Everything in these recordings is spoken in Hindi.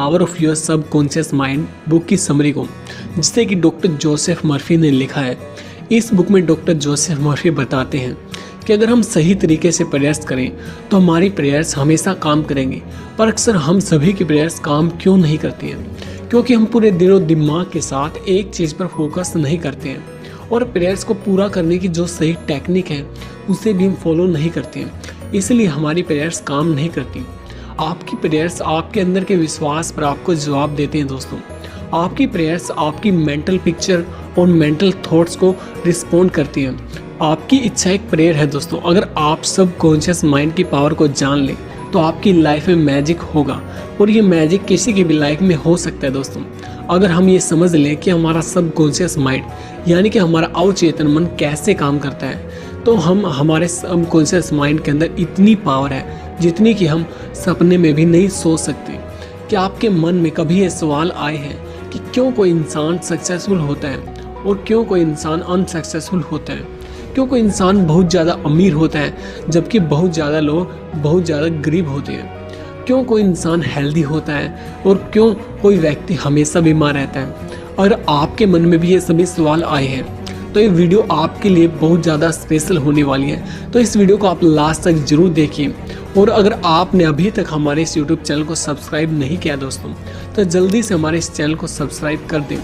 Power of your subconscious mind book की समरी को, जिसे कि डॉक्टर जोसेफ मर्फी ने लिखा है। इस बुक में डॉक्टर जोसेफ मर्फी बताते हैं कि अगर हम सही तरीके से प्रयास करें तो हमारी प्रेयर्स हमेशा काम करेंगी। पर अक्सर हम सभी की प्रेयर्स काम क्यों नहीं करती हैं? क्योंकि हम पूरे दिनों दिमाग के साथ एक चीज़ पर फोकस नहीं करते हैं और प्रेयर्स को पूरा करने की जो सही टेक्निक है उसे भी हम फॉलो नहीं करते हैं। इसलिए हमारी प्रेयर्स काम नहीं करती। आपकी प्रेयर्स आपके अंदर के विश्वास पर आपको जवाब देते हैं दोस्तों। आपकी प्रेयर्स आपकी मेंटल पिक्चर और मेंटल थॉट्स को रिस्पॉन्ड करती हैं। आपकी इच्छा एक प्रेयर है दोस्तों। अगर आप सबकॉन्शियस माइंड की पावर को जान लें तो आपकी लाइफ में मैजिक होगा और ये मैजिक किसी की भी लाइफ में हो सकता है दोस्तों। अगर हम ये समझ लें कि हमारा सबकॉन्शियस माइंड यानी कि हमारा अवचेतन मन कैसे काम करता है, तो हम हमारे सबकॉन्शियस माइंड के अंदर इतनी पावर है जितनी कि हम सपने में भी नहीं सोच सकते। क्या आपके मन में कभी ये सवाल आए हैं कि क्यों कोई इंसान सक्सेसफुल होता है और क्यों कोई इंसान अनसक्सेसफुल होता है? क्यों कोई इंसान बहुत ज़्यादा अमीर होता है जबकि बहुत ज़्यादा लोग बहुत ज़्यादा गरीब होते हैं? क्यों कोई इंसान हेल्दी होता है और क्यों कोई व्यक्ति हमेशा बीमार रहता है? अगर आपके मन में भी ये सभी सवाल आए हैं तो ये वीडियो आपके लिए बहुत ज़्यादा स्पेशल होने वाली है। तो इस वीडियो को आप लास्ट तक जरूर देखिए। और अगर आपने अभी तक हमारे इस यूट्यूब चैनल को सब्सक्राइब नहीं किया दोस्तों, तो जल्दी से हमारे इस चैनल को सब्सक्राइब कर दें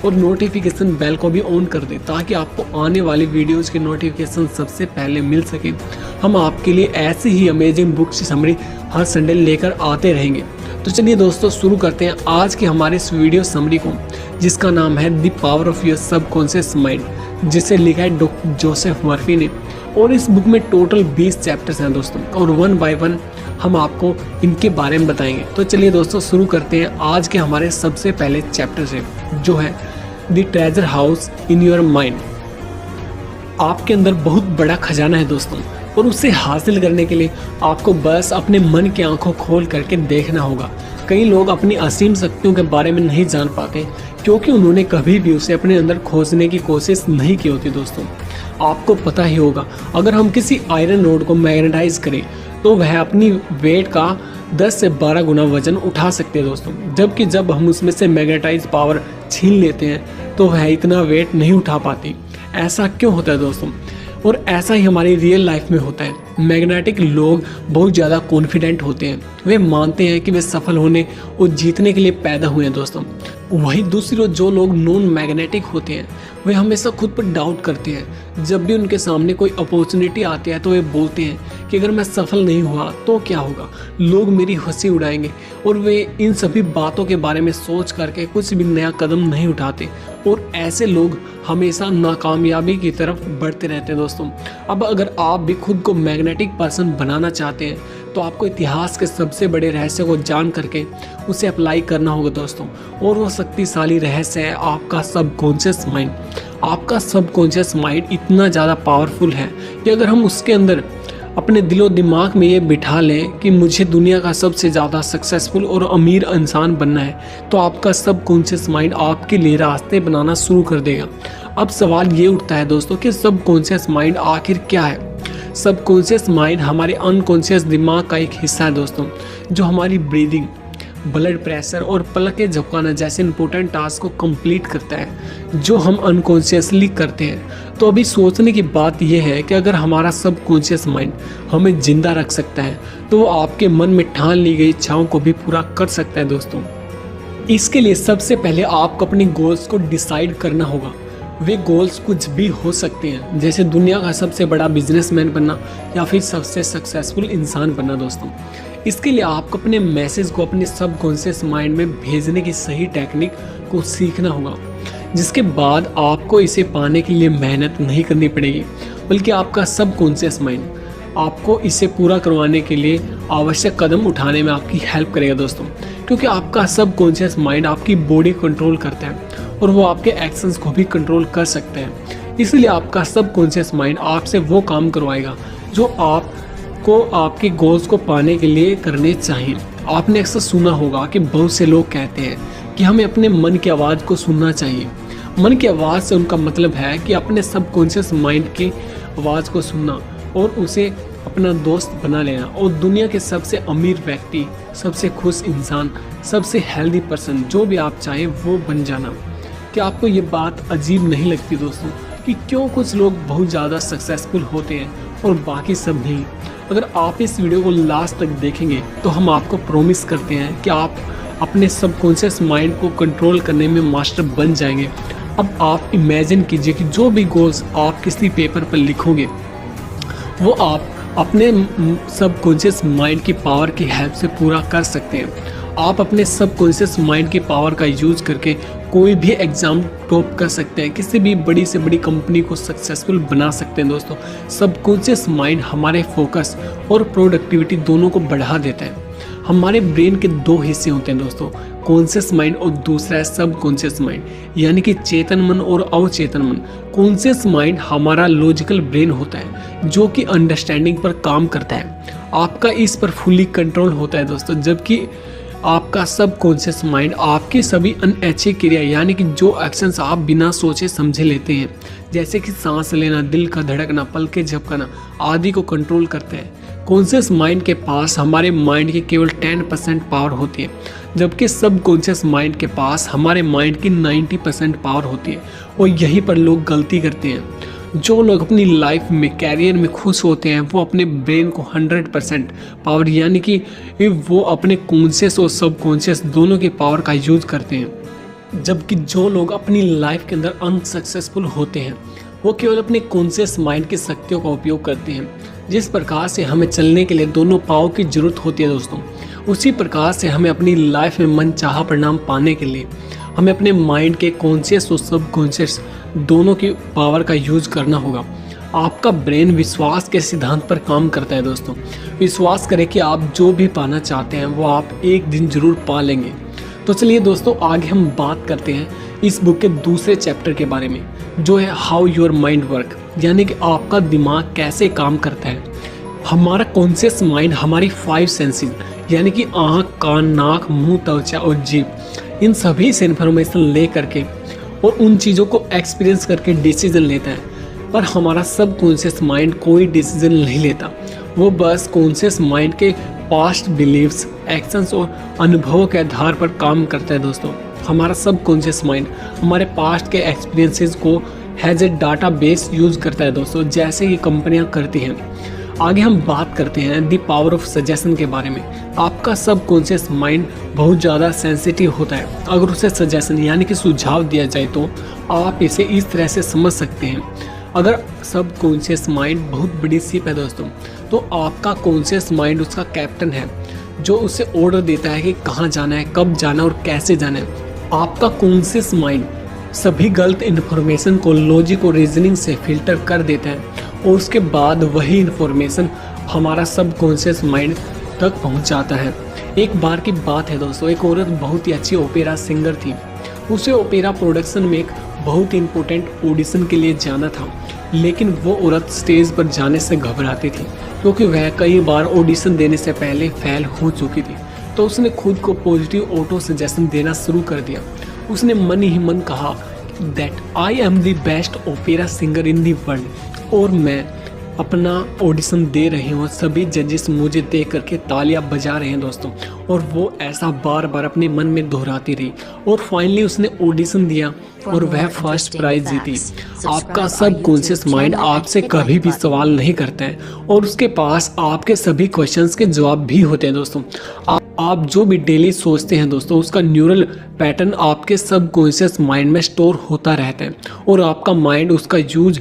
और नोटिफिकेशन बेल को भी ऑन कर दें ताकि आपको आने वाली वीडियोज़ के नोटिफिकेशन सबसे पहले मिल सके। हम आपके लिए ऐसी ही अमेजिंग बुक्स की समरी हर संडे लेकर आते रहेंगे। तो चलिए दोस्तों शुरू करते हैं आज के हमारे इस वीडियो समरी को, जिसका नाम है the power of your subconscious mind, जिसे लिखा है डॉक्टर जोसेफ मर्फी ने। और इस बुक में टोटल 20 चैप्टर्स हैं दोस्तों और वन बाय वन हम आपको इनके बारे में बताएंगे। तो चलिए दोस्तों शुरू करते हैं आज के हमारे सबसे पहले चैप्टर से, जो है the treasure house in your mind. आपके अंदर बहुत बड़ा खजाना है दोस्तों और उसे हासिल करने के लिए आपको बस अपने मन की आंखों खोल करके देखना होगा। कई लोग अपनी असीम शक्तियों के बारे में नहीं जान पाते क्योंकि उन्होंने कभी भी उसे अपने अंदर खोजने की कोशिश नहीं की होती दोस्तों। आपको पता ही होगा, अगर हम किसी आयरन रोड को मैग्नेटाइज करें तो वह अपनी वेट का 10 से 12 गुना वजन उठा सकते हैं दोस्तों, जबकि जब हम उसमें से मैग्नेटाइज पावर छीन लेते हैं तो वह इतना वेट नहीं उठा पाती। ऐसा क्यों होता है दोस्तों? और ऐसा ही हमारी रियल लाइफ में होता है। मैग्नेटिक लोग बहुत ज़्यादा कॉन्फिडेंट होते हैं, वे मानते हैं कि वे सफल होने और जीतने के लिए पैदा हुए हैं दोस्तों। वहीं दूसरी ओर जो लोग नॉन मैग्नेटिक होते हैं वे हमेशा खुद पर डाउट करते हैं। जब भी उनके सामने कोई अपॉर्चुनिटी आती है तो वे बोलते हैं कि अगर मैं सफल नहीं हुआ तो क्या होगा, लोग मेरी हंसी उड़ाएंगे। और वे इन सभी बातों के बारे में सोच करके कुछ भी नया कदम नहीं उठाते और ऐसे लोग हमेशा नाकामयाबी की तरफ बढ़ते रहते हैं दोस्तों। अब अगर आप भी खुद को मैग्नेटिक पर्सन बनाना चाहते हैं तो आपको इतिहास के सबसे बड़े रहस्य को जान करके उसे अप्लाई करना होगा दोस्तों। और वो शक्तिशाली रहस्य है आपका सबकॉन्शियस माइंड। आपका सबकॉन्शियस माइंड इतना ज़्यादा पावरफुल है कि अगर हम उसके अंदर अपने दिलो दिमाग में ये बिठा लें कि मुझे दुनिया का सबसे ज़्यादा सक्सेसफुल और अमीर इंसान बनना है, तो आपका सबकॉन्शियस माइंड आपके लिए रास्ते बनाना शुरू कर देगा। अब सवाल ये उठता है दोस्तों कि सबकॉन्शियस माइंड आखिर क्या है? सबकॉन्शियस माइंड हमारे अनकॉन्शियस दिमाग का एक हिस्सा है दोस्तों, जो हमारी ब्रीदिंग, ब्लड प्रेशर और पलकें झपकाना जैसे इंपॉर्टेंट टास्क को कंप्लीट करता है, जो हम अनकॉन्शियसली करते हैं। तो अभी सोचने की बात यह है कि अगर हमारा सबकॉन्शियस माइंड हमें जिंदा रख सकता है तो वो आपके मन में ठान ली गई इच्छाओं को भी पूरा कर सकता है दोस्तों। इसके लिए सबसे पहले आपको अपने गोल्स को डिसाइड करना होगा। वे गोल्स कुछ भी हो सकते हैं, जैसे दुनिया का सबसे बड़ा बिजनेसमैन बनना या फिर सबसे सक्सेसफुल इंसान बनना दोस्तों। इसके लिए आपको अपने मैसेज को अपने सबकॉन्शियस माइंड में भेजने की सही टेक्निक को सीखना होगा, जिसके बाद आपको इसे पाने के लिए मेहनत नहीं करनी पड़ेगी, बल्कि आपका सबकॉन्शियस माइंड आपको इसे पूरा करवाने के लिए आवश्यक कदम उठाने में आपकी हेल्प करेगा दोस्तों। क्योंकि आपका सबकॉन्शियस माइंड आपकी बॉडी कंट्रोल करता है और वो आपके एक्शंस को भी कंट्रोल कर सकते हैं। इसलिए आपका सबकॉन्शियस माइंड आपसे वो काम करवाएगा जो आपको आपके गोल्स को पाने के लिए करने चाहिए। आपने अक्सर सुना होगा कि बहुत से लोग कहते हैं कि हमें अपने मन की आवाज़ को सुनना चाहिए। मन की आवाज़ से उनका मतलब है कि अपने सबकॉन्शियस माइंड की आवाज़ को सुनना और उसे अपना दोस्त बना लेना और दुनिया के सबसे अमीर व्यक्ति, सबसे खुश इंसान, सबसे हेल्दी पर्सन जो भी आप चाहें वो बन जाना। क्या आपको ये बात अजीब नहीं लगती दोस्तों कि क्यों कुछ लोग बहुत ज़्यादा सक्सेसफुल होते हैं और बाकी सब नहीं? अगर आप इस वीडियो को लास्ट तक देखेंगे तो हम आपको प्रॉमिस करते हैं कि आप अपने सबकॉन्शियस माइंड को कंट्रोल करने में मास्टर बन जाएंगे। अब आप इमेजिन कीजिए कि जो भी गोल्स आप किसी पेपर पर लिखोगे वो आप अपने सबकॉन्शियस माइंड की पावर की हेल्प से पूरा कर सकते हैं। आप अपने सबकॉन्शियस माइंड की पावर का यूज करके कोई भी एग्ज़ाम टॉप कर सकते हैं, किसी भी बड़ी से बड़ी कंपनी को सक्सेसफुल बना सकते हैं दोस्तों। सबकॉन्शियस माइंड हमारे फोकस और प्रोडक्टिविटी दोनों को बढ़ा देता है। हमारे ब्रेन के दो हिस्से होते हैं दोस्तों, कॉन्शियस माइंड और दूसरा है सबकॉन्शियस माइंड, यानी कि चेतन मन और अवचेतन मन। कॉन्शियस माइंड हमारा लॉजिकल ब्रेन होता है जो कि अंडरस्टैंडिंग पर काम करता है, आपका इस पर फुली कंट्रोल होता है दोस्तों। जबकि आपका सबकॉन्शियस माइंड आपकी सभी अनैच्छिक क्रिया यानी कि जो एक्शंस आप बिना सोचे समझे लेते हैं, जैसे कि सांस लेना, दिल का धड़कना, पलकें झपकाना आदि को कंट्रोल करते हैं। कॉन्शियस माइंड के पास हमारे माइंड की केवल 10% पावर होती है, जबकि सबकॉन्शियस माइंड के पास हमारे माइंड की 90% पावर होती है। और यहीं पर लोग गलती करते हैं। जो लोग अपनी लाइफ में, कैरियर में खुश होते हैं वो अपने ब्रेन को 100% पावर यानी कि वो अपने कॉन्शियस और सबकॉन्शियस दोनों की पावर का यूज करते हैं। जबकि जो लोग अपनी लाइफ के अंदर अनसक्सेसफुल होते हैं वो केवल अपने कॉन्शियस माइंड की शक्तियों का उपयोग करते हैं। जिस प्रकार से हमें चलने के लिए दोनों पाँव की जरूरत होती है दोस्तों, उसी प्रकार से हमें अपनी लाइफ में मनचाहा परिणाम पाने के लिए हमें अपने माइंड के कॉन्शियस और सबकॉन्शियस दोनों की पावर का यूज करना होगा। आपका ब्रेन विश्वास के सिद्धांत पर काम करता है दोस्तों। विश्वास करें कि आप जो भी पाना चाहते हैं वो आप एक दिन जरूर पा लेंगे। तो चलिए दोस्तों, आगे हम बात करते हैं इस बुक के दूसरे चैप्टर के बारे में, जो है हाउ योर माइंड वर्क, यानी कि आपका दिमाग कैसे काम करता है। हमारा कॉन्शियस माइंड हमारी 5 सेंसेस यानी कि आँख, कान, नाक, मुंह, त्वचा और जीभ, इन सभी से इन्फॉर्मेशन ले करके और उन चीज़ों को एक्सपीरियंस करके डिसीजन लेता है। पर हमारा सबकॉन्शियस माइंड कोई डिसीजन नहीं लेता, वो बस कॉन्शियस माइंड के पास्ट बिलीव्स, एक्शंस और अनुभवों के आधार पर काम करता है दोस्तों। हमारा सबकॉन्शियस माइंड हमारे पास्ट के एक्सपीरियंसेस को has a data base use करता है दोस्तों, जैसे ये कंपनियां करती हैं। आगे हम बात करते हैं द पावर ऑफ सजेशन के बारे में। आपका सबकॉन्शियस माइंड बहुत ज़्यादा सेंसिटिव होता है। अगर उसे सजेशन यानी कि सुझाव दिया जाए तो आप इसे इस तरह से समझ सकते हैं। अगर सबकॉन्शियस माइंड बहुत बड़ी शिप है दोस्तों, तो आपका कॉन्शियस माइंड उसका कैप्टन है जो उसे ऑर्डर देता है कि कहाँ जाना है, कब जाना और कैसे जाना है। आपका कॉन्शियस माइंड सभी गलत इन्फॉर्मेशन को लॉजिक और रीजनिंग से फिल्टर कर देता है और उसके बाद वही इन्फॉर्मेशन हमारा सबकॉन्शियस माइंड तक पहुंच जाता है। एक बार की बात है दोस्तों, एक औरत बहुत ही अच्छी ओपेरा सिंगर थी। उसे ओपेरा प्रोडक्शन में एक बहुत इम्पोर्टेंट ऑडिशन के लिए जाना था, लेकिन वो औरत स्टेज पर जाने से घबराती थी क्योंकि वह कई बार ऑडिशन देने से पहले फेल हो चुकी थी। तो उसने खुद को पॉजिटिव ऑटो सजेशन देना शुरू कर दिया। उसने मन ही मन कहा that I am the best opera singer in the world, और मैं अपना ऑडिशन दे रही हूँ, सभी जजेस मुझे देख करके तालियां बजा रहे हैं दोस्तों। और वो ऐसा बार बार अपने मन में दोहराती रही और फाइनली उसने ऑडिशन दिया और वह फर्स्ट प्राइज जीती। आपका सबकॉन्शियस माइंड आपसे कभी भी सवाल नहीं करता है और उसके पास आपके सभी क्वेश्चंस के जवाब भी होते हैं दोस्तों। आप जो भी डेली सोचते हैं दोस्तों, उसका न्यूरल पैटर्न आपके सबकॉन्शियस माइंड में स्टोर होता रहता है और आपका माइंड उसका use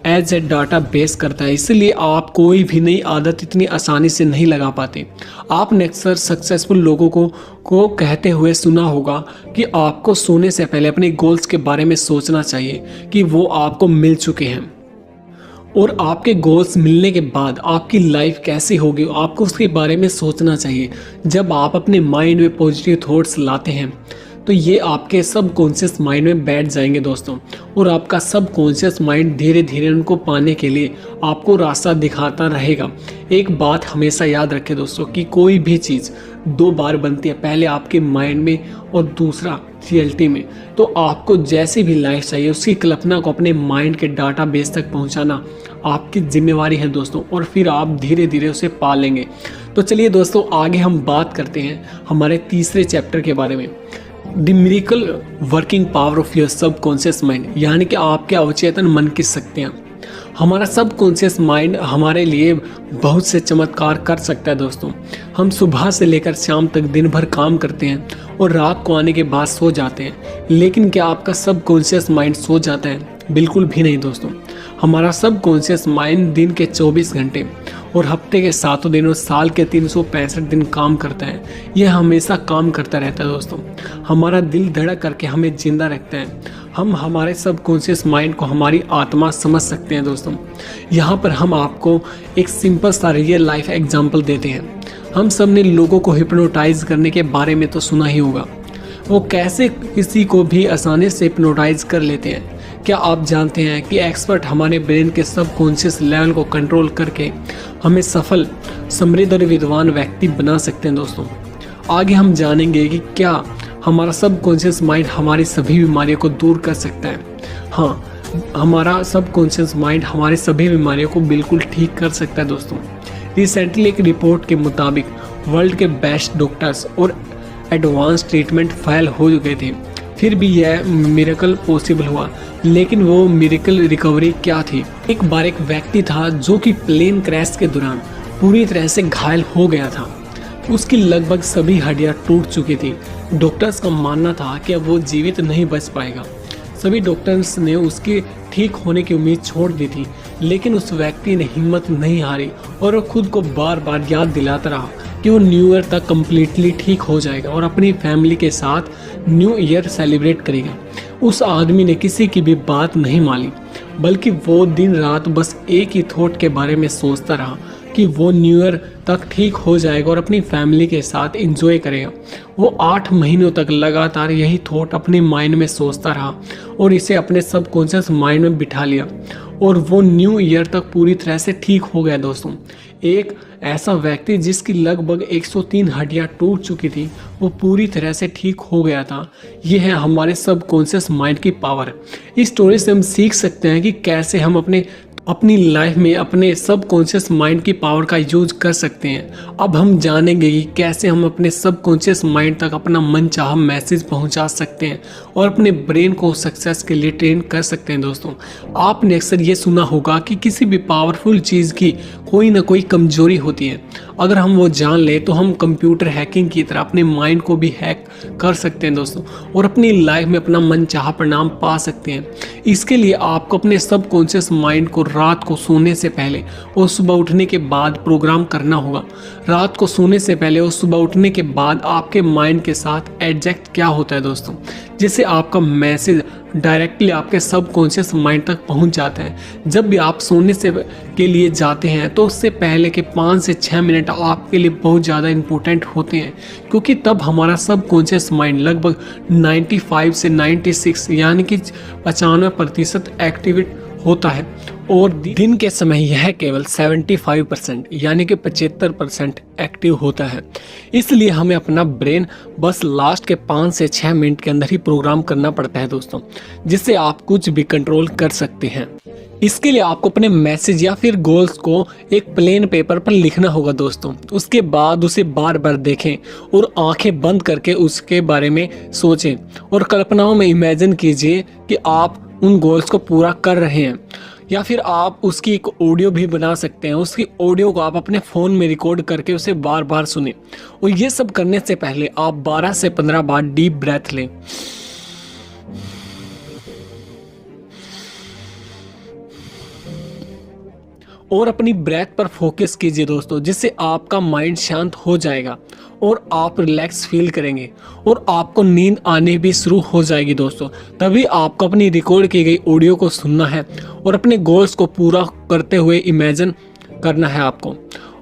as a data base करता है। इसलिए आप कोई भी नई आदत इतनी आसानी से नहीं लगा पाते। आपने अक्सर सक्सेसफुल लोगों को कहते हुए सुना होगा कि आपको सोने से पहले अपने गोल्स के बारे में सोचना चाहिए कि वो आपको मिल चुके हैं, और आपके गोल्स मिलने के बाद आपकी लाइफ कैसी होगी आपको उसके बारे में सोचना चाहिए। जब आप अपने माइंड में पॉजिटिव थॉट्स लाते हैं तो ये आपके सबकॉन्शियस माइंड में बैठ जाएंगे दोस्तों, और आपका सबकॉन्शियस माइंड धीरे धीरे उनको पाने के लिए आपको रास्ता दिखाता रहेगा। एक बात हमेशा याद रखें दोस्तों कि कोई भी चीज़ दो बार बनती है, पहले आपके माइंड में और दूसरा रियलिटी में। तो आपको जैसी भी लाइफ चाहिए उसकी कल्पना को अपने माइंड के डाटाबेस तक पहुंचाना आपकी जिम्मेवारी है दोस्तों, और फिर आप धीरे धीरे उसे पा लेंगे। तो चलिए दोस्तों, आगे हम बात करते हैं हमारे तीसरे चैप्टर के बारे में, the miracle working power of your subconscious mind, यानी कि आपके अवचेतन मन की शक्तियाँ। हमारा सबकॉन्शियस माइंड हमारे लिए बहुत से चमत्कार कर सकता है दोस्तों। हम सुबह से लेकर शाम तक दिन भर काम करते हैं और रात को आने के बाद सो जाते हैं, लेकिन क्या आपका सबकॉन्शियस माइंड सो जाता है? बिल्कुल भी नहीं दोस्तों। हमारा सबकॉन्शियस माइंड दिन के 24 घंटे और हफ्ते के 7 दिन और साल के 365 दिन काम करता है। यह हमेशा काम करता रहता है दोस्तों। हमारा दिल धड़क करके हमें जिंदा रखता है। हम हमारे सबकॉन्शियस माइंड को हमारी आत्मा समझ सकते हैं दोस्तों। यहाँ पर हम आपको एक सिंपल सा रियल लाइफ एग्जाम्पल देते हैं। हम सब ने लोगों को हिप्नोटाइज करने के बारे में तो सुना ही होगा। वो कैसे किसी को भी आसानी से हिप्नोटाइज कर लेते हैं। क्या आप जानते हैं कि एक्सपर्ट हमारे ब्रेन के सबकॉन्शियस लेवल को कंट्रोल करके हमें सफल, समृद्ध और विद्वान व्यक्ति बना सकते हैं दोस्तों। आगे हम जानेंगे कि क्या हमारा सबकॉन्शियस माइंड हमारी सभी बीमारियों को दूर कर सकता है। हाँ, हमारा सबकॉन्शियस माइंड हमारी सभी बीमारियों को बिल्कुल ठीक कर सकता है दोस्तों। रिसेंटली एक रिपोर्ट के मुताबिक वर्ल्ड के बेस्ट डॉक्टर्स और एडवांस ट्रीटमेंट फेल हो चुके थे, फिर भी यह मिरेकल पॉसिबल हुआ। लेकिन वो मिरेकल रिकवरी क्या थी? एक बार एक व्यक्ति था जो कि प्लेन क्रैश के दौरान पूरी तरह से घायल हो गया था। उसकी लगभग सभी हड्डियां टूट चुकी थी। डॉक्टर्स का मानना था कि अब वो जीवित नहीं बच पाएगा। सभी डॉक्टर्स ने उसके ठीक होने की उम्मीद छोड़ दी थी, लेकिन उस व्यक्ति ने हिम्मत नहीं हारी और वो खुद को बार बार याद दिलाता रहा कि वो न्यू ईयर तक कम्प्लीटली ठीक हो जाएगा और अपनी फैमिली के साथ न्यू ईयर सेलिब्रेट करेगा। उस आदमी ने किसी की भी बात नहीं मानी, बल्कि वो दिन रात बस एक ही थॉट के बारे में सोचता रहा कि वो न्यू ईयर तक ठीक हो जाएगा और अपनी फैमिली के साथ एंजॉय करेगा। वो 8 महीनों तक लगातार यही थॉट अपने माइंड में सोचता रहा और इसे अपने सबकॉन्शियस माइंड में बिठा लिया, और वो न्यू ईयर तक पूरी तरह से ठीक हो गया दोस्तों। एक ऐसा व्यक्ति जिसकी लगभग 103 हड्डियां टूट चुकी थी, वो पूरी तरह से ठीक हो गया था। यह है हमारे सबकॉन्शियस माइंड की पावर। इस स्टोरी से हम सीख सकते हैं कि कैसे हम अपनी लाइफ में अपने सबकॉन्शियस माइंड की पावर का यूज कर सकते हैं। अब हम जानेंगे कि कैसे हम अपने सबकॉन्शियस माइंड तक अपना मनचाहा मैसेज पहुंचा सकते हैं और अपने ब्रेन को सक्सेस के लिए ट्रेन कर सकते हैं दोस्तों। आपने अक्सर ये सुना होगा कि किसी भी पावरफुल चीज़ की कोई ना कोई कमजोरी होती है। अगर हम वो जान लें तो हम कंप्यूटर हैकिंग की तरह अपने माइंड को भी हैक कर सकते हैं दोस्तों, और अपनी लाइफ में अपना मनचाहा परिणाम पा सकते हैं। इसके लिए आपको अपने सबकॉन्शियस माइंड को रात को सोने से पहले और सुबह उठने के बाद प्रोग्राम करना होगा। रात को सोने से पहले और सुबह उठने के बाद आपके माइंड के साथ एडजस्ट क्या होता है दोस्तों, जिससे आपका मैसेज डायरेक्टली आपके सबकॉन्शियस माइंड तक पहुंच जाता है। जब भी आप सोने से के लिए जाते हैं तो उससे पहले के 5 से 6 मिनट आपके लिए बहुत ज़्यादा इम्पोर्टेंट होते हैं, क्योंकि तब हमारा सबकॉन्शियस माइंड लगभग 95 से 96 यानी कि 95% एक्टिवेट होता है, और दिन के समय यह केवल 75% यानी कि 75% एक्टिव होता है। इसलिए हमें अपना ब्रेन बस लास्ट के 5 से 6 मिनट के अंदर ही प्रोग्राम करना पड़ता है दोस्तों, जिससे आप कुछ भी कंट्रोल कर सकते हैं। इसके लिए आपको अपने मैसेज या फिर गोल्स को एक प्लेन पेपर पर लिखना होगा दोस्तों। उसके बाद उसे बार बार देखें और आंखें बंद करके उसके बारे में सोचें और कल्पनाओं में इमेजिन कीजिए कि आप उन गोल्स को पूरा कर रहे हैं। या फिर आप उसकी एक ऑडियो भी बना सकते हैं। उसकी ऑडियो को आप अपने फ़ोन में रिकॉर्ड करके उसे बार बार सुने। और ये सब करने से पहले आप 12 से 15 बार डीप ब्रेथ लें। और अपनी ब्रेथ पर फोकस कीजिए दोस्तों, जिससे आपका माइंड शांत हो जाएगा और आप रिलैक्स फील करेंगे और आपको नींद आने भी शुरू हो जाएगी दोस्तों। तभी आपको अपनी रिकॉर्ड की गई ऑडियो को सुनना है और अपने गोल्स को पूरा करते हुए इमेजिन करना है आपको।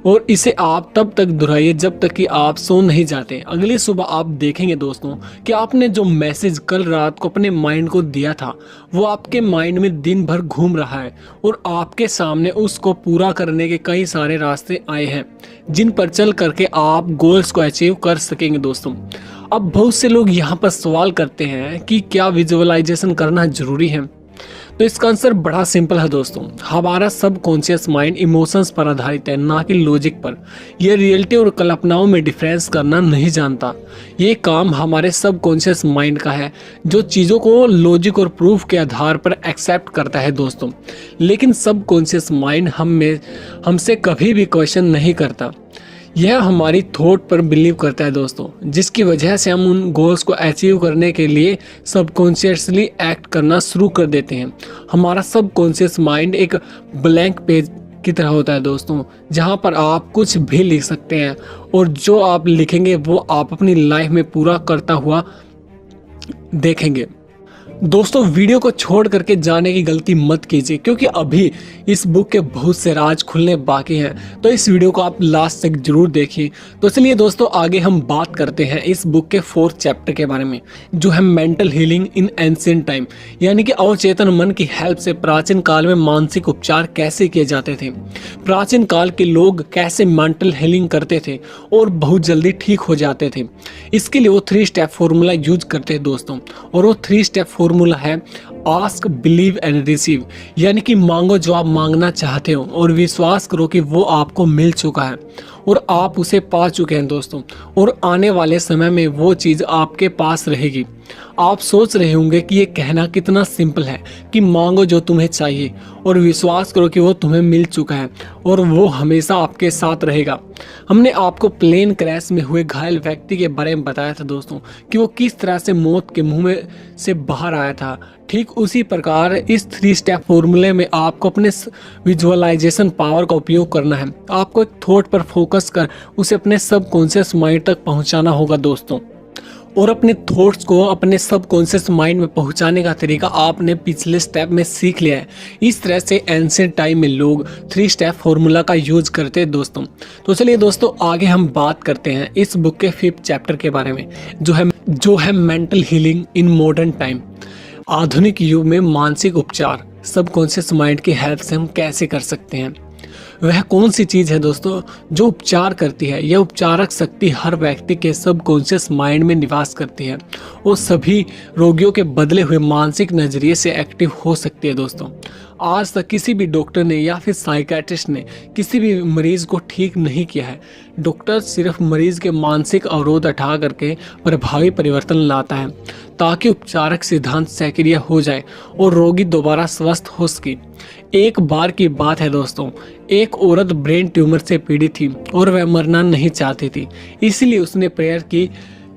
और इसे आप तब तक दोहराइए जब तक कि आप सो नहीं जाते। अगली सुबह आप देखेंगे दोस्तों कि आपने जो मैसेज कल रात को अपने माइंड को दिया था वो आपके माइंड में दिन भर घूम रहा है और आपके सामने उसको पूरा करने के कई सारे रास्ते आए हैं जिन पर चल करके आप गोल्स को अचीव कर सकेंगे दोस्तों। अब बहुत से लोग यहाँ पर सवाल करते हैं कि क्या विजुअलाइजेशन करना जरूरी है? तो इसका आंसर बड़ा सिंपल है दोस्तों। हमारा सब कॉन्शियस माइंड इमोशंस पर आधारित है, ना कि लॉजिक पर। यह रियलिटी और कल्पनाओं में डिफरेंस करना नहीं जानता। ये काम हमारे सब कॉन्शियस माइंड का है जो चीज़ों को लॉजिक और प्रूफ के आधार पर एक्सेप्ट करता है दोस्तों। लेकिन सब कॉन्शियस माइंड हमसे कभी भी क्वेश्चन नहीं करता। यह हमारी थॉट पर बिलीव करता है दोस्तों, जिसकी वजह से हम उन गोल्स को अचीव करने के लिए सबकॉन्शियसली एक्ट करना शुरू कर देते हैं। हमारा सबकॉन्शियस माइंड एक ब्लैंक पेज की तरह होता है दोस्तों, जहां पर आप कुछ भी लिख सकते हैं और जो आप लिखेंगे वो आप अपनी लाइफ में पूरा करता हुआ देखेंगे। दोस्तों वीडियो को छोड़ करके जाने की गलती मत कीजिए, क्योंकि अभी इस बुक के बहुत से राज खुलने बाकी हैं। तो इस वीडियो को आप लास्ट तक जरूर देखिए। तो चलिए दोस्तों आगे हम बात करते हैं इस बुक के 4th चैप्टर के बारे में, जो है mental healing in ancient time, यानी कि अवचेतन मन की हेल्प से प्राचीन काल में मानसिक उपचार कैसे किए जाते थे। प्राचीन काल के लोग कैसे मेंटल हीलिंग करते थे और बहुत जल्दी ठीक हो जाते थे। इसके लिए वो 3 स्टेप फॉर्मूला यूज करते हैं दोस्तों, और वो 3 स्टेप फॉर्मूला है आस्क, बिलीव एंड रिसीव, यानी कि मांगो जो आप मांगना चाहते हो और विश्वास करो कि वो आपको मिल चुका है और आप उसे पा चुके हैं दोस्तों, और आने वाले समय में वो चीज़ आपके पास रहेगी। आप सोच रहे होंगे कि ये कहना कितना सिंपल है कि मांगो जो तुम्हें चाहिए और विश्वास करो कि वो तुम्हें मिल चुका है और वो हमेशा आपके साथ रहेगा। हमने आपको प्लेन क्रैश में हुए घायल व्यक्ति के बारे में बताया था दोस्तों कि वो किस तरह से मौत के मुंह में से बाहर आया था। ठीक उसी प्रकार इस 3 स्टेप फॉर्मूले में आपको अपने विजुअलाइजेशन पावर का उपयोग करना है। आपको एक थॉट पर फोकस कर उसे अपने सबकॉन्शियस माइंड तक पहुंचाना होगा दोस्तों, और अपने थॉट्स को अपने सबकॉन्शियस माइंड में पहुंचाने का तरीका आपने पिछले स्टेप में सीख लिया है। इस तरह से एंशिएंट टाइम में लोग 3 स्टेप फॉर्मूला का यूज करते हैं दोस्तों। तो चलिए दोस्तों आगे हम बात करते हैं इस बुक के 5th चैप्टर के बारे में, जो है mental healing in modern time. आधुनिक युग में मानसिक उपचार सबकॉन्शियस माइंड की हेल्प से हम कैसे कर सकते हैं। वह कौन सी चीज़ है दोस्तों जो उपचार करती है? यह उपचारक शक्ति हर व्यक्ति के सबकॉन्शियस माइंड में निवास करती है और सभी रोगियों के बदले हुए मानसिक नज़रिए से एक्टिव हो सकती है दोस्तों। आज तक किसी भी डॉक्टर ने या फिर साइकेट्रिस्ट ने किसी भी मरीज को ठीक नहीं किया है। डॉक्टर सिर्फ मरीज के मानसिक अवरोध हटा करके प्रभावी परिवर्तन लाता है ताकि उपचारक सिद्धांत सक्रिय हो जाए और रोगी दोबारा स्वस्थ हो सके। एक बार की बात है दोस्तों, एक औरत ब्रेन ट्यूमर से पीड़ित थी और वह मरना नहीं चाहती थी। इसलिए उसने प्रेयर की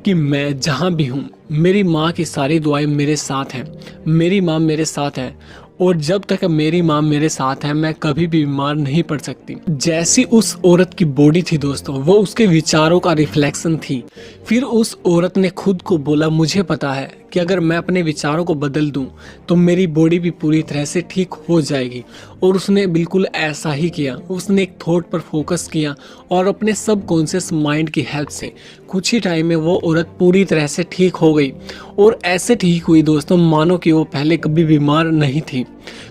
कि मैं जहाँ भी हूँ मेरी माँ की सारी दुआएं मेरे साथ हैं, मेरी माँ मेरे साथ है और जब तक मेरी माँ मेरे साथ है मैं कभी भी बीमार नहीं पड़ सकती। जैसी उस औरत की बॉडी थी दोस्तों, वो उसके विचारों का रिफ्लेक्शन थी। फिर उस औरत ने खुद को बोला, मुझे पता है कि अगर मैं अपने विचारों को बदल दूं तो मेरी बॉडी भी पूरी तरह से ठीक हो जाएगी। और उसने बिल्कुल ऐसा ही किया। उसने एक थॉट पर फोकस किया और अपने सबकॉन्शियस माइंड की हेल्प से कुछ ही टाइम में वो औरत पूरी तरह से ठीक हो गई और ऐसे ठीक हुई दोस्तों मानो कि वो पहले कभी बीमार नहीं थी।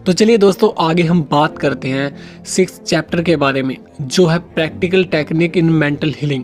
तो चलिए दोस्तों आगे हम बात करते हैं 6th चैप्टर के बारे में, जो है practical technique in mental healing.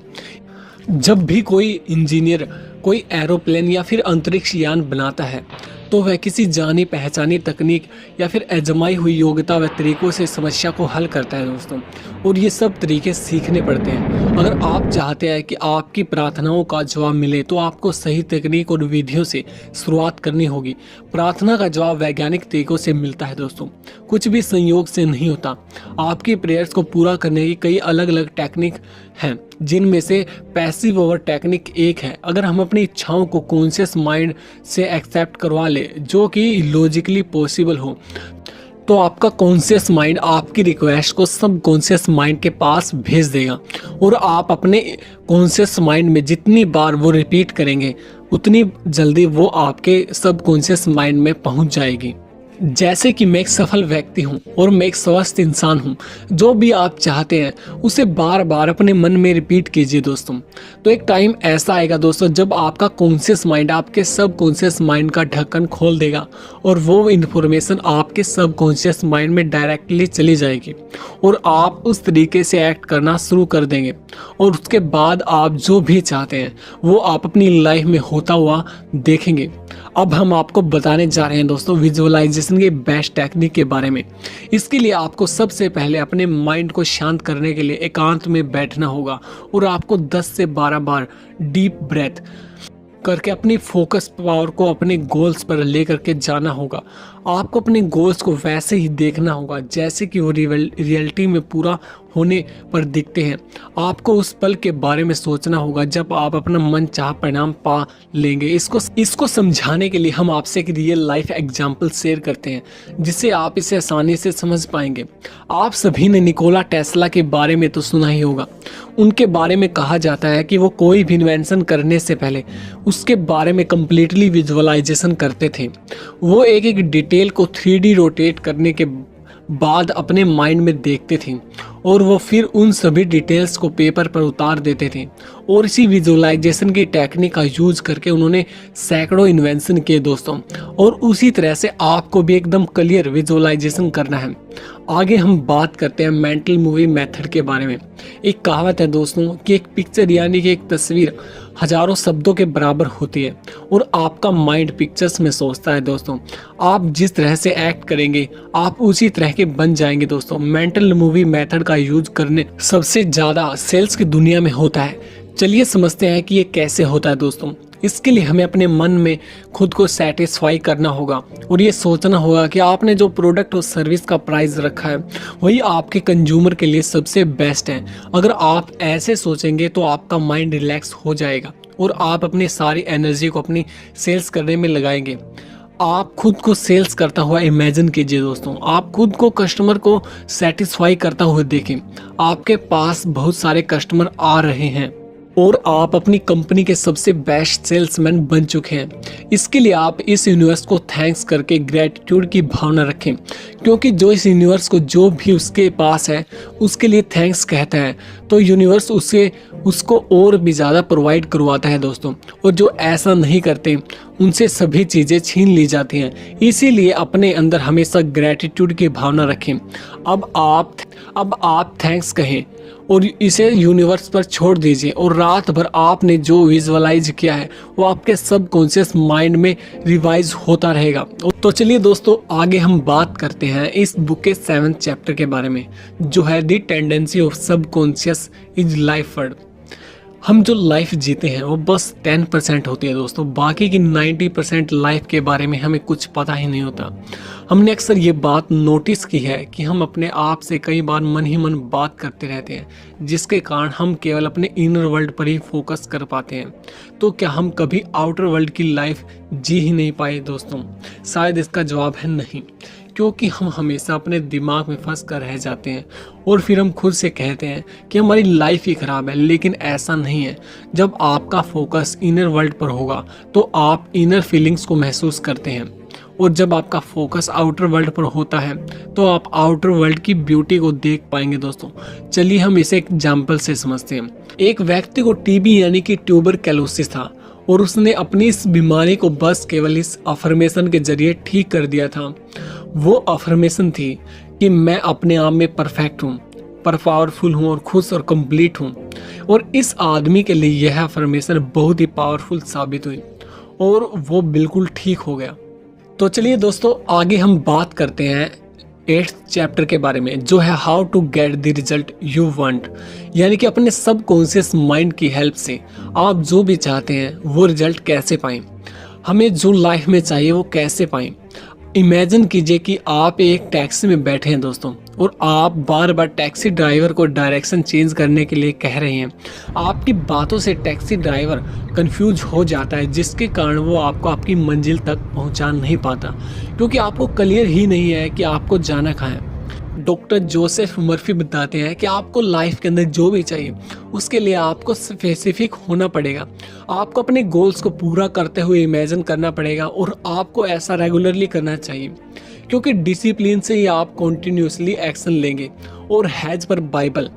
जब भी कोई इंजीनियर कोई एरोप्लेन या फिर अंतरिक्ष यान बनाता है तो वह किसी जानी पहचानी तकनीक या फिर आजमाई हुई योग्यता व तरीकों से समस्या को हल करता है दोस्तों, और ये सब तरीके सीखने पड़ते हैं। अगर आप चाहते हैं कि आपकी प्रार्थनाओं का जवाब मिले तो आपको सही तकनीक और विधियों से शुरुआत करनी होगी। प्रार्थना का जवाब वैज्ञानिक तरीकों से मिलता है दोस्तों, कुछ भी संयोग से नहीं होता। आपकी प्रेयर्स को पूरा करने की कई अलग अलग टेक्निक हैं, जिनमें से पैसिव ओवर टेक्निक एक है। अगर हम अपनी इच्छाओं को कॉन्शियस माइंड से एक्सेप्ट करवा ले, जो कि लॉजिकली पॉसिबल हो, तो आपका कॉन्शियस माइंड आपकी रिक्वेस्ट को सब कॉन्शियस माइंड के पास भेज देगा और आप अपने कॉन्शियस माइंड में जितनी बार वो रिपीट करेंगे उतनी जल्दी वो आपके सब कॉन्शियस माइंड में पहुंच जाएगी। जैसे कि मैं एक सफल व्यक्ति हूँ और मैं एक स्वस्थ इंसान हूँ। जो भी आप चाहते हैं उसे बार बार अपने मन में रिपीट कीजिए दोस्तों। तो एक टाइम ऐसा आएगा दोस्तों जब आपका कॉन्शियस माइंड आपके सब कॉन्शियस माइंड का ढक्कन खोल देगा और वो इन्फॉर्मेशन आपके सब कॉन्शियस माइंड में डायरेक्टली चली जाएगी और आप उस तरीके से एक्ट करना शुरू कर देंगे और उसके बाद आप जो भी चाहते हैं वो आप अपनी लाइफ में होता हुआ देखेंगे। अब हम आपको बताने जा रहे हैं दोस्तों विजुअलाइजेशन के बेस्ट टेक्निक के बारे में। इसके लिए आपको सबसे पहले अपने माइंड को शांत करने के लिए एकांत में बैठना होगा और आपको 10 से 12 बार डीप ब्रेथ करके अपनी फोकस पावर को अपने गोल्स पर लेकर के जाना होगा। आपको अपने गोल्स को वैसे ही देखना होगा जैसे कि वो रियलिटी में पूरा होने पर दिखते हैं। आपको उस पल के बारे में सोचना होगा जब आप अपना मन चाह परिणाम पा लेंगे। इसको समझाने के लिए हम आपसे एक रियल लाइफ एग्जाम्पल शेयर करते हैं जिससे आप इसे आसानी से समझ पाएंगे। आप सभी ने निकोला टेस्ला के बारे में तो सुना ही होगा। उनके बारे में कहा जाता है कि वो कोई भी इन्वेंशन करने से पहले उसके बारे में कंप्लीटली विजुअलाइजेशन करते थे। वो एक एक डिटेल को 3D रोटेट करने के बाद अपने माइंड में देखते थे और वो फिर उन सभी डिटेल्स को पेपर पर उतार देते थे और इसी विजुअलाइजेशन की टेक्निक का यूज करके उन्होंने सैकड़ों इन्वेंशन किए दोस्तों। और उसी तरह से आपको भी एकदम क्लियर विजुअलाइजेशन करना है। आगे हम बात करते हैं मेंटल मूवी मेथड के बारे में। एक कहावत है दोस्तों कि एक पिक्चर यानी कि एक तस्वीर हजारों शब्दों के बराबर होती है और आपका माइंड पिक्चर्स में सोचता है दोस्तों। आप जिस तरह से एक्ट करेंगे आप उसी तरह के बन जाएंगे दोस्तों। मेंटल मूवी मेथड का यूज करने सबसे ज़्यादा सेल्स की दुनिया में होता है। चलिए समझते हैं कि ये कैसे होता है दोस्तों। इसके लिए हमें अपने मन में खुद को सेटिस्फाई करना होगा और ये सोचना होगा कि आपने जो प्रोडक्ट और सर्विस का प्राइस रखा है वही आपके कंज्यूमर के लिए सबसे बेस्ट है। अगर आप ऐसे सोचेंगे तो आपका माइंड रिलैक्स हो जाएगा और आप अपनी सारी एनर्जी को अपनी सेल्स करने में लगाएंगे। आप खुद को सेल्स करता हुआ इमेजिन कीजिए दोस्तों। आप खुद को कस्टमर को सेटिस्फाई करता हुआ देखें। आपके पास बहुत सारे कस्टमर आ रहे हैं और आप अपनी कंपनी के सबसे बेस्ट सेल्समैन बन चुके हैं। इसके लिए आप इस यूनिवर्स को थैंक्स करके ग्रेटिट्यूड की भावना रखें, क्योंकि जो इस यूनिवर्स को जो भी उसके पास है उसके लिए थैंक्स कहता है तो यूनिवर्स उसको और भी ज़्यादा प्रोवाइड करवाता है दोस्तों। और जो ऐसा नहीं करते उनसे सभी चीज़ें छीन ली जाती हैं। इसीलिए अपने अंदर हमेशा ग्रेटिट्यूड की भावना रखें। अब आप थैंक्स कहें और इसे यूनिवर्स पर छोड़ दीजिए और रात भर आपने जो विजुअलाइज किया है वो आपके सबकॉन्शियस माइंड में रिवाइज होता रहेगा। तो चलिए दोस्तों आगे हम बात करते हैं इस बुक के 7th चैप्टर के बारे में जो है the tendency of subconscious is life word. हम जो लाइफ जीते हैं वो बस 10% होती है दोस्तों। बाकी की 90% लाइफ के बारे में हमें कुछ पता ही नहीं होता। हमने अक्सर ये बात नोटिस की है कि हम अपने आप से कई बार मन ही मन बात करते रहते हैं जिसके कारण हम केवल अपने इनर वर्ल्ड पर ही फोकस कर पाते हैं। तो क्या हम कभी आउटर वर्ल्ड की लाइफ जी ही नहीं पाए दोस्तों? शायद इसका जवाब है नहीं, क्योंकि हम हमेशा अपने दिमाग में फंस कर रह जाते हैं और फिर हम खुद से कहते हैं कि हमारी लाइफ ही ख़राब है। लेकिन ऐसा नहीं है। जब आपका फोकस इनर वर्ल्ड पर होगा तो आप इनर फीलिंग्स को महसूस करते हैं और जब आपका फोकस आउटर वर्ल्ड पर होता है तो आप आउटर वर्ल्ड की ब्यूटी को देख पाएंगे दोस्तों। चलिए हम इसे एक एग्जाम्पल से समझते हैं। एक व्यक्ति को टीबी यानी कि ट्यूबरक्लोसिस था और उसने अपनी इस बीमारी को बस केवल इस अफर्मेशन के जरिए ठीक कर दिया था। वो अफर्मेशन थी कि मैं अपने आप में परफेक्ट हूँ, पर पावरफुल हूँ और खुश और कंप्लीट हूँ। और इस आदमी के लिए यह अफर्मेशन बहुत ही पावरफुल साबित हुई और वो बिल्कुल ठीक हो गया। तो चलिए दोस्तों आगे हम बात करते हैं 8th चैप्टर के बारे में जो है how to get the result you want, यानी कि अपने सबकॉन्शियस माइंड की हेल्प से आप जो भी चाहते हैं वो रिजल्ट कैसे पाएं। हमें जो लाइफ में चाहिए वो कैसे पाएं। इमेजिन कीजिए कि आप एक टैक्सी में बैठे हैं दोस्तों और आप बार बार टैक्सी ड्राइवर को डायरेक्शन चेंज करने के लिए कह रहे हैं। आपकी बातों से टैक्सी ड्राइवर कंफ्यूज हो जाता है जिसके कारण वो आपको आपकी मंजिल तक पहुंचा नहीं पाता, क्योंकि आपको क्लियर ही नहीं है कि आपको जाना कहाँ है। डॉक्टर जोसेफ मर्फी बताते हैं कि आपको लाइफ के अंदर जो भी चाहिए उसके लिए आपको स्पेसिफिक होना पड़ेगा। आपको अपने गोल्स को पूरा करते हुए इमेजिन करना पड़ेगा और आपको ऐसा रेगुलरली करना चाहिए, क्योंकि डिसिप्लिन से ही आप कॉन्टिन्यूसली एक्शन लेंगे। और हैज पर बाइबल,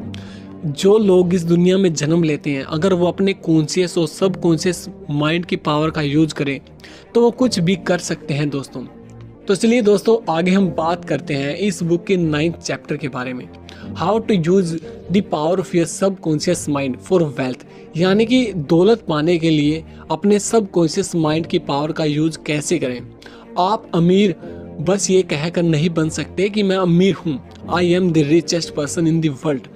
जो लोग इस दुनिया में जन्म लेते हैं अगर वो अपने कॉन्शियस और सब कॉन्शियस माइंड की पावर का यूज करें तो वो कुछ भी कर सकते हैं दोस्तों। तो चलिए दोस्तों आगे हम बात करते हैं इस बुक के 9th चैप्टर के बारे में, how to use the power of your subconscious mind for wealth, यानी कि दौलत पाने के लिए अपने सब कॉन्शियस माइंड की पावर का यूज कैसे करें। आप अमीर बस ये कहकर नहीं बन सकते कि मैं अमीर हूँ, I am the richest person in the world.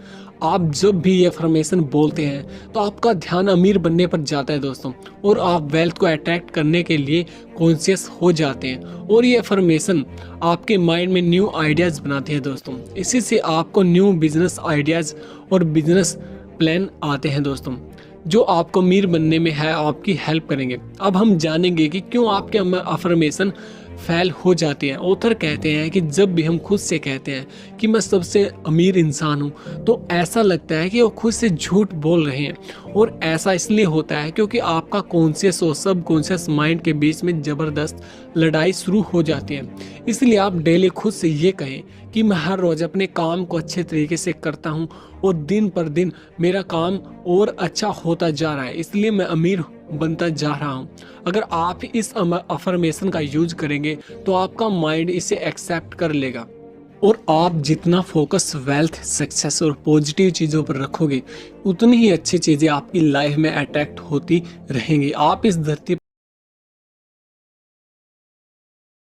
आप जब भी ये अफर्मेशन बोलते हैं तो आपका ध्यान अमीर बनने पर जाता है दोस्तों, और आप वेल्थ को अट्रैक्ट करने के लिए कॉन्शियस हो जाते हैं। और ये अफर्मेशन आपके माइंड में न्यू आइडियाज़ बनाते हैं दोस्तों। इसी से आपको न्यू बिजनेस आइडियाज़ और बिजनेस प्लान आते हैं दोस्तों, जो आपको अमीर बनने में है आपकी हेल्प करेंगे। अब हम जानेंगे कि क्यों आपके अफर्मेशन फेल हो जाती है। ऑथर कहते हैं कि जब भी हम खुद से कहते हैं कि मैं सबसे अमीर इंसान हूँ तो ऐसा लगता है कि वो खुद से झूठ बोल रहे हैं, और ऐसा इसलिए होता है क्योंकि आपका कॉन्शियस और सब कॉन्शियस माइंड के बीच में ज़बरदस्त लड़ाई शुरू हो जाती है। इसलिए आप डेली खुद से ये कहें कि मैं हर रोज़ अपने काम को अच्छे तरीके से करता हूँ और दिन पर दिन मेरा काम और अच्छा होता जा रहा है, इसलिए मैं अमीर बनता जा रहा हूँ। अगर आप इस अफर्मेशन का यूज करेंगे तो आपका माइंड इसे एक्सेप्ट कर लेगा, और आप जितना फोकस वेल्थ, सक्सेस और पॉजिटिव चीज़ों पर रखोगे उतनी ही अच्छी चीज़ें आपकी लाइफ में अट्रैक्ट होती रहेंगी। आप इस धरती